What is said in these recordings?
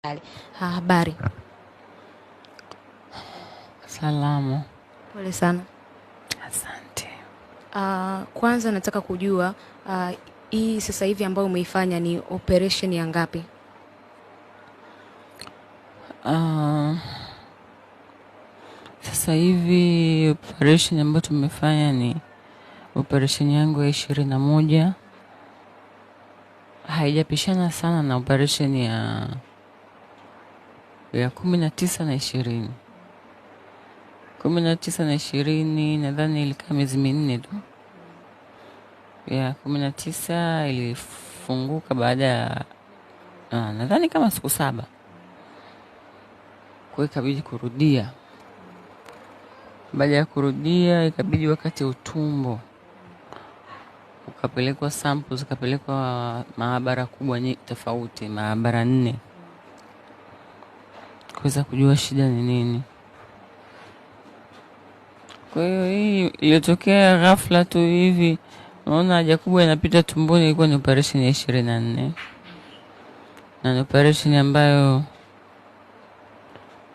Habari. Salamu. Pole sana. Asante. Kwanza nataka kujua hii sasa hivi ambayo umeifanya ni operation ya ngapi? Sasa hivi operation ambayo tumefanya ni operation yangu ya 21. Haijapishana sana na operation ya 19 na 20. 19 na 20 nadhani ilikaa miezi minne tu. Ya 19 ilifunguka baada ya nadhani kama siku 7. Kwa ikabidi kurudia. Baada ya kurudia ikabidi wakati utumbo ukapelekwa samples, ukapelekwa maabara kubwa tofauti, maabara 4 kuweza kujua shida ni nini. Kwa hiyo hii ilitokea ghafla tu hivi, unaona haja kubwa inapita tumboni. Ilikuwa ni operation ya 24 na ni operation ambayo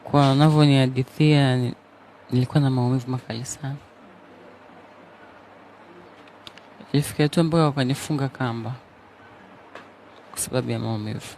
kwa wanavyonihadithia nilikuwa na maumivu makali sana. Ilifikia tu mpaka wakanifunga kamba kwa sababu ya maumivu.